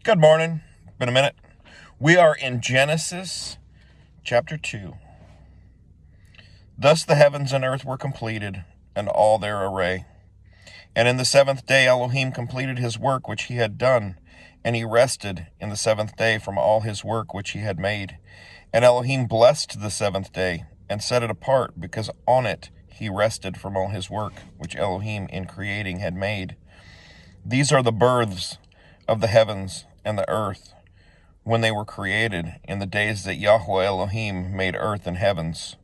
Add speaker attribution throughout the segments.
Speaker 1: Good morning. Been a minute. We are in Genesis chapter 2. Thus the heavens and earth were completed, and all their array. And in the seventh day Elohim completed his work which he had done, and he rested in the seventh day from all his work which he had made. And Elohim blessed the seventh day, and set it apart, because on it he rested from all his work which Elohim in creating had made. These are the births of the heavens and the earth, when they were created, in the days that Yahweh Elohim made earth and heavens.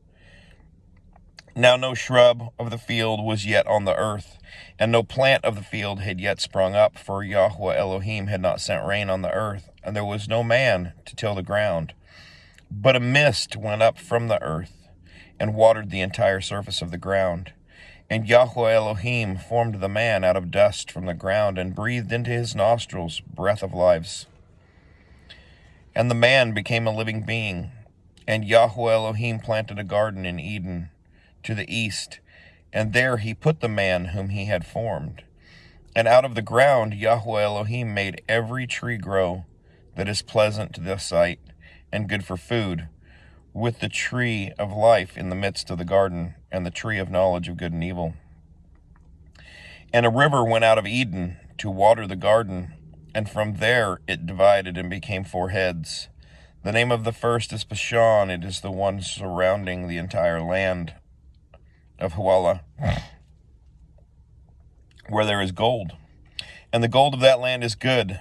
Speaker 1: Now no shrub of the field was yet on the earth, and no plant of the field had yet sprung up, for Yahweh Elohim had not sent rain on the earth, and there was no man to till the ground. But a mist went up from the earth, and watered the entire surface of the ground. And Yahweh Elohim formed the man out of dust from the ground, and breathed into his nostrils breath of life. And the man became a living being. And Yahweh Elohim planted a garden in Eden to the east, and there he put the man whom he had formed. And out of the ground Yahweh Elohim made every tree grow that is pleasant to the sight, and good for food, with the tree of life in the midst of the garden, and the tree of knowledge of good and evil. And a river went out of Eden to water the garden, and from there it divided and became 4 heads. The name of the first is Bashan. It is the one surrounding the entire land of Havilah, where there is gold. And the gold of that land is good.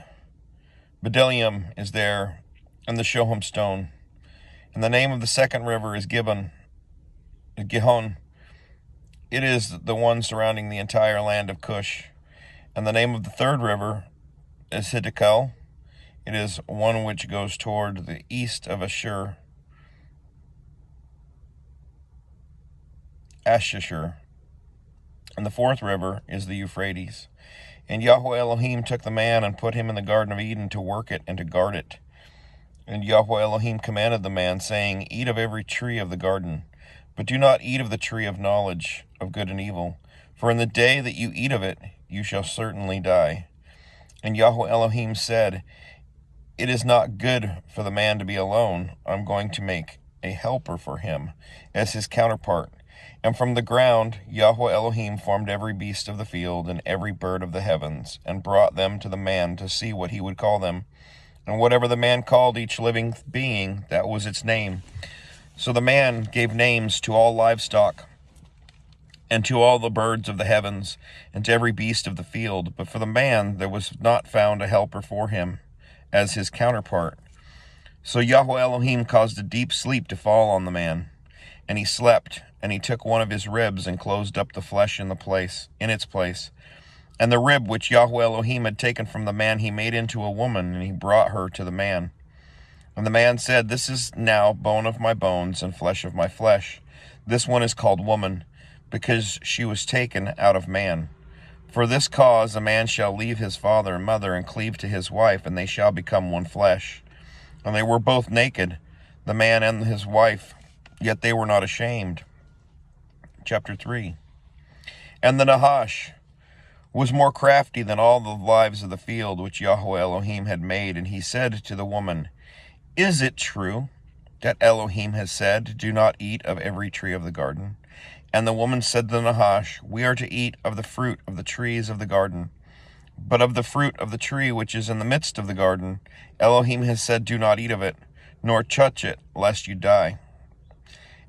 Speaker 1: Bdellium is there, and the Shoham stone. And the name of the second river is Gihon. It is the one surrounding the entire land of Cush. And the name of the third river is Hiddekel. It is one which goes toward the east of Ashur. And the fourth river is the Euphrates. And Yahweh Elohim took the man and put him in the Garden of Eden to work it and to guard it. And Yahweh Elohim commanded the man, saying, Eat of every tree of the garden, but do not eat of the tree of knowledge of good and evil, for in the day that you eat of it, you shall certainly die. And Yahweh Elohim said, It is not good for the man to be alone. I'm going to make a helper for him as his counterpart. And from the ground Yahweh Elohim formed every beast of the field and every bird of the heavens, and brought them to the man to see what he would call them. And whatever the man called each living being, that was its name. So the man gave names to all livestock, and to all the birds of the heavens, and to every beast of the field. But for the man there was not found a helper for him, as his counterpart. So Yahweh Elohim caused a deep sleep to fall on the man, and he slept. And he took one of his ribs, and closed up the flesh in its place. And the rib which Yahweh Elohim had taken from the man he made into a woman, and he brought her to the man. And the man said, This is now bone of my bones and flesh of my flesh. This one is called woman, because she was taken out of man. For this cause a man shall leave his father and mother, and cleave to his wife, and they shall become one flesh. And they were both naked, the man and his wife, yet they were not ashamed. Chapter 3. And the Nahash was more crafty than all the lives of the field which Yahweh Elohim had made. And he said to the woman, Is it true that Elohim has said, Do not eat of every tree of the garden? And the woman said to the Nahash, We are to eat of the fruit of the trees of the garden. But of the fruit of the tree which is in the midst of the garden, Elohim has said, Do not eat of it, nor touch it, lest you die.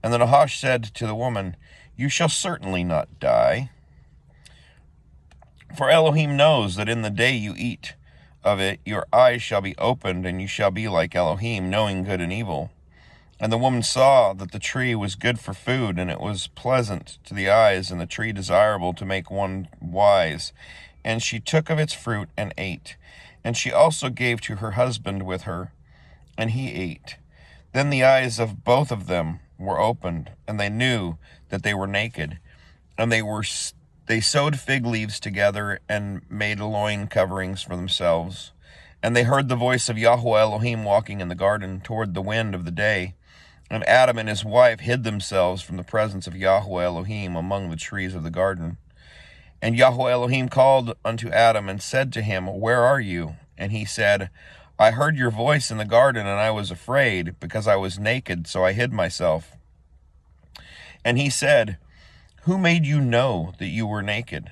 Speaker 1: And the Nahash said to the woman, You shall certainly not die. For Elohim knows that in the day you eat of it, your eyes shall be opened, and you shall be like Elohim, knowing good and evil. And the woman saw that the tree was good for food, and it was pleasant to the eyes, and the tree desirable to make one wise. And she took of its fruit and ate. And she also gave to her husband with her, and he ate. Then the eyes of both of them were opened, and they knew that they were naked. And they sewed fig leaves together, and made loin coverings for themselves. And they heard the voice of Yahweh Elohim walking in the garden toward the wind of the day. And Adam and his wife hid themselves from the presence of Yahweh Elohim among the trees of the garden. And Yahweh Elohim called unto Adam and said to him, Where are you? And he said, I heard your voice in the garden, and I was afraid, because I was naked, so I hid myself. And he said, Who made you know that you were naked?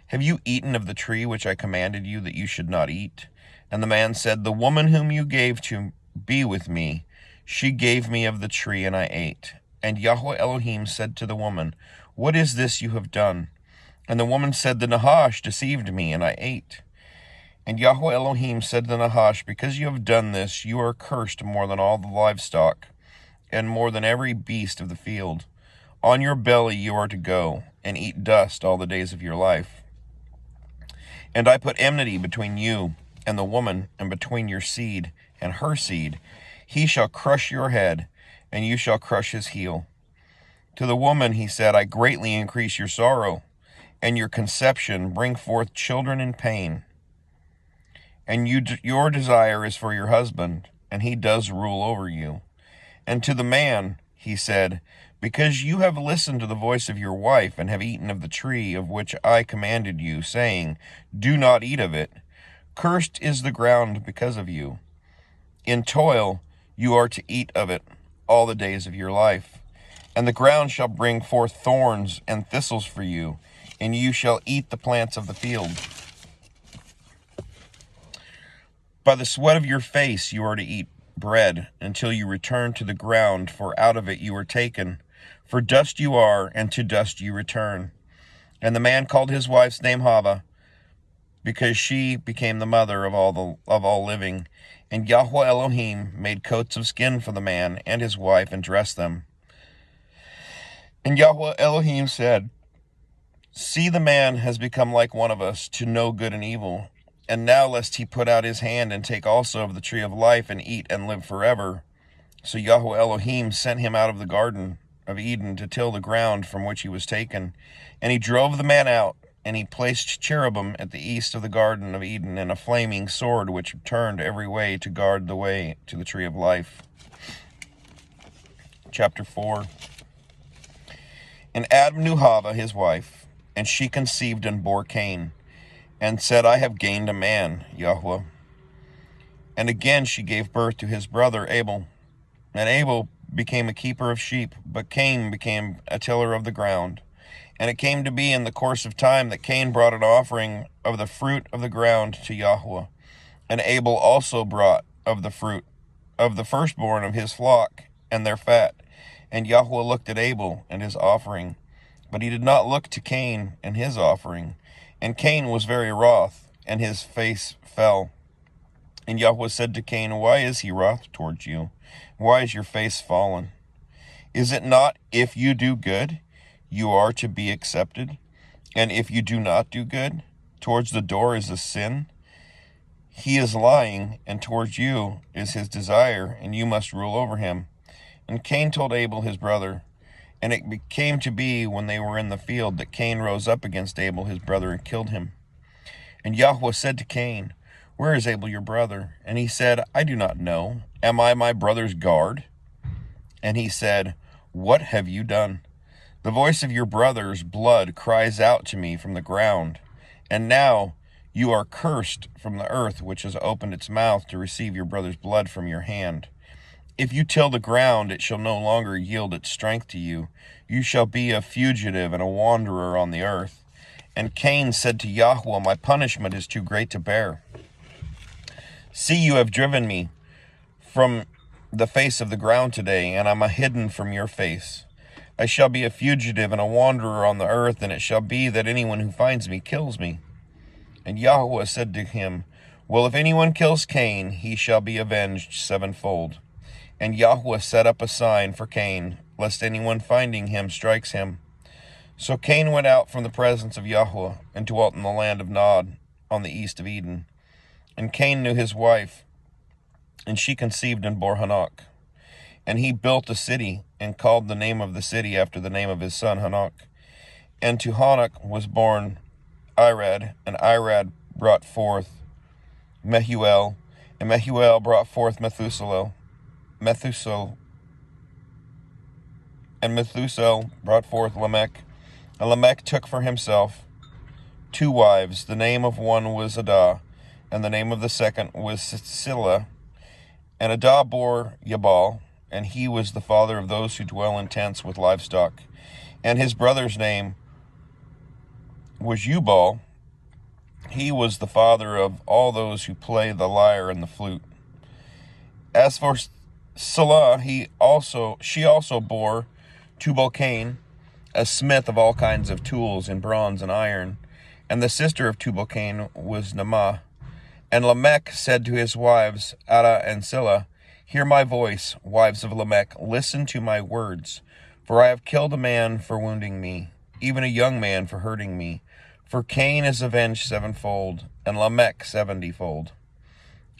Speaker 1: Have you eaten of the tree which I commanded you that you should not eat? And the man said, The woman whom you gave to be with me, she gave me of the tree, and I ate. And Yahweh Elohim said to the woman, What is this you have done? And the woman said, The Nahash deceived me, and I ate. And Yahweh Elohim said to the Nahash, Because you have done this, you are cursed more than all the livestock, and more than every beast of the field. On your belly you are to go, and eat dust all the days of your life. And I put enmity between you and the woman, and between your seed and her seed. He shall crush your head, and you shall crush his heel. To the woman he said, I greatly increase your sorrow, and your conception bring forth children in pain. And your desire is for your husband, and he does rule over you. And to the man he said, Because you have listened to the voice of your wife, and have eaten of the tree of which I commanded you, saying, Do not eat of it. Cursed is the ground because of you. In toil you are to eat of it all the days of your life. And the ground shall bring forth thorns and thistles for you, and you shall eat the plants of the field. By the sweat of your face you are to eat bread, until you return to the ground, for out of it you were taken. For dust you are, and to dust you return. And the man called his wife's name Hava, because she became the mother of all living. And Yahweh Elohim made coats of skin for the man and his wife, and dressed them. And Yahweh Elohim said, See, the man has become like one of us, to know good and evil. And now lest he put out his hand and take also of the tree of life, and eat and live forever. So Yahweh Elohim sent him out of the garden of Eden to till the ground from which he was taken. And he drove the man out, and he placed cherubim at the east of the garden of Eden, and a flaming sword which turned every way to guard the way to the tree of life. Chapter 4. And Adam knew Hava his wife, and she conceived and bore Cain, and said, I have gained a man, Yahweh. And again she gave birth to his brother Abel. And Abel became a keeper of sheep, but Cain became a tiller of the ground. And it came to be in the course of time that Cain brought an offering of the fruit of the ground to Yahweh. And Abel also brought of the fruit of the firstborn of his flock and their fat. And Yahweh looked at Abel and his offering, but he did not look to Cain and his offering. And Cain was very wroth, and his face fell. And Yahweh said to Cain, Why is he wroth towards you? Why is your face fallen? Is it not, if you do good, you are to be accepted? And if you do not do good, towards the door is a sin? He is lying, and towards you is his desire, and you must rule over him. And Cain told Abel his brother. And it came to be, when they were in the field, that Cain rose up against Abel his brother, and killed him. And Yahweh said to Cain, Where is Abel your brother? And he said, I do not know. Am I my brother's guard? And he said, What have you done? The voice of your brother's blood cries out to me from the ground. And now you are cursed from the earth, which has opened its mouth to receive your brother's blood from your hand. If you till the ground, it shall no longer yield its strength to you. You shall be a fugitive and a wanderer on the earth. And Cain said to Yahweh, My punishment is too great to bear. See, you have driven me from the face of the ground today, and I am hidden from your face. I shall be a fugitive and a wanderer on the earth, and it shall be that anyone who finds me kills me. And Yahweh said to him, Well, if anyone kills Cain, he shall be avenged sevenfold. And Yahweh set up a sign for Cain, lest anyone finding him strikes him. So Cain went out from the presence of Yahweh, and dwelt in the land of Nod, on the east of Eden. And Cain knew his wife, and she conceived and bore Hanok. And he built a city, and called the name of the city after the name of his son Hanok. And to Hanok was born Irad, and Irad brought forth Mehuel, and Mehuel brought forth Methuselah. And Methuselah brought forth Lamech. And Lamech took for himself 2 wives. The name of one was Adah, and the name of the second was Silla. And Adah bore Yabal, and he was the father of those who dwell in tents with livestock. And his brother's name was Ubal. He was the father of all those who play the lyre and the flute. As for Salah, she also bore Tubal-Cain, a smith of all kinds of tools in bronze and iron. And the sister of Tubal-Cain was Naamah. And Lamech said to his wives, Adah and Zillah, Hear my voice, wives of Lamech, listen to my words. For I have killed a man for wounding me, even a young man for hurting me. For Cain is avenged sevenfold, and Lamech 70-fold.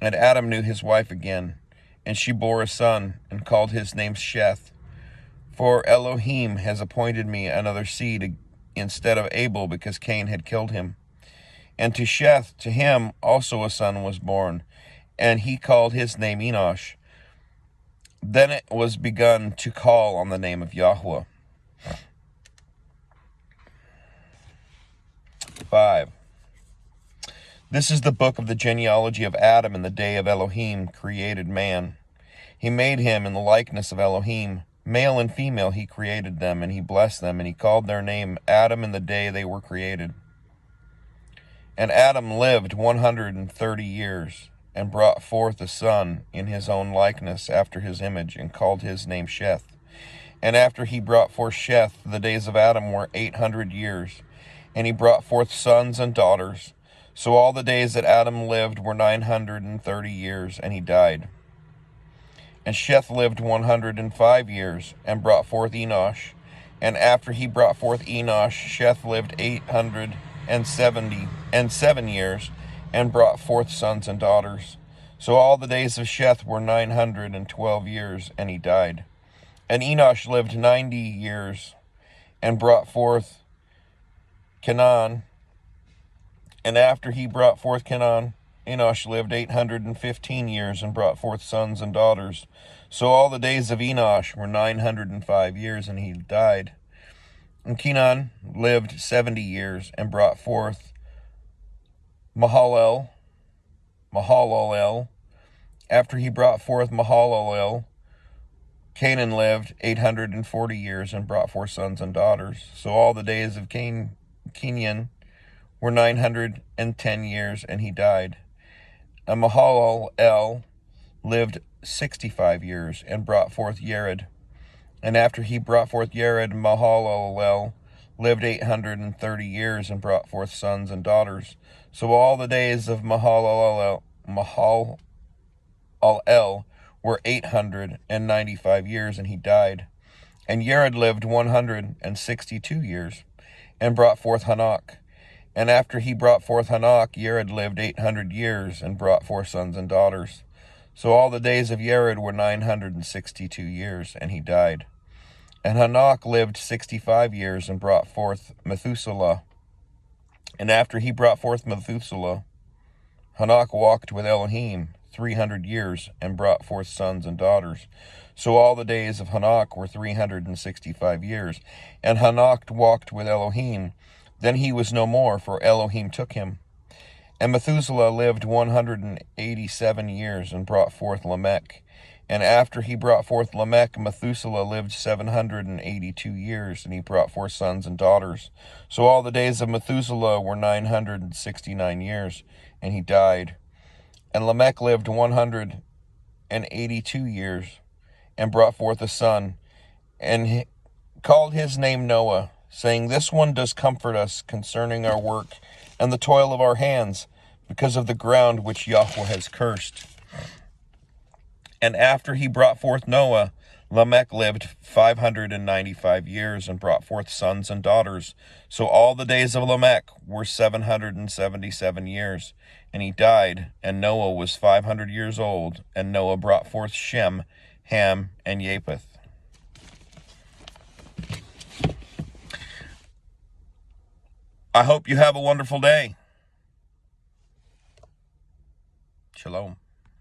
Speaker 1: And Adam knew his wife again, and she bore a son, and called his name Sheth. For Elohim has appointed me another seed instead of Abel, because Cain had killed him. And to Sheth, to him also a son was born, and he called his name Enosh. Then it was begun to call on the name of Yahweh. 5. This is the book of the genealogy of Adam in the day of Elohim created man. He made him in the likeness of Elohim. Male and female he created them, and he blessed them, and he called their name Adam in the day they were created. And Adam lived 130 years, and brought forth a son in his own likeness after his image, and called his name Sheth. And after he brought forth Sheth, the days of Adam were 800 years, and he brought forth sons and daughters. So all the days that Adam lived were 930 years, and he died. And Sheth lived 105 years, and brought forth Enosh. And after he brought forth Enosh, Sheth lived 877 years, and brought forth sons and daughters. So all the days of Sheth were 912 years, and he died. And Enosh lived 90 years, and brought forth Kenan. And after he brought forth Kenan, Enosh lived 815 years, and brought forth sons and daughters. So all the days of Enosh were 905 years, and he died. And Kenan lived 70 years, and brought forth Mahalalel. After he brought forth Mahalalel, Canaan lived 840 years, and brought forth sons and daughters. So all the days of Kenyan were 910 years, and he died. And Mahalalel lived 65 years, and brought forth Yared. And after he brought forth Yared, Mahalalel lived 830 years, and brought forth sons and daughters. So all the days of Mahalalel were 895 years, and he died. And Yared lived 162 years, and brought forth Hanok. And after he brought forth Hanok, Yared lived 800 years, and brought forth sons and daughters. So all the days of Yared were 962 years, and he died. And Hanok lived 65 years, and brought forth Methuselah. And after he brought forth Methuselah, Hanok walked with Elohim 300 years, and brought forth sons and daughters. So all the days of Hanok were 365 years. And Hanok walked with Elohim. Then he was no more, for Elohim took him. And Methuselah lived 187 years, and brought forth Lamech. And after he brought forth Lamech, Methuselah lived 782 years, and he brought forth sons and daughters. So all the days of Methuselah were 969 years, and he died. And Lamech lived 182 years, and brought forth a son, and he called his name Noah, saying, This one does comfort us concerning our work and the toil of our hands, because of the ground which Yahweh has cursed. And after he brought forth Noah, Lamech lived 595 years, and brought forth sons and daughters. So all the days of Lamech were 777 years, and he died. And Noah was 500 years old, and Noah brought forth Shem, Ham, and Japheth. I hope you have a wonderful day. Shalom.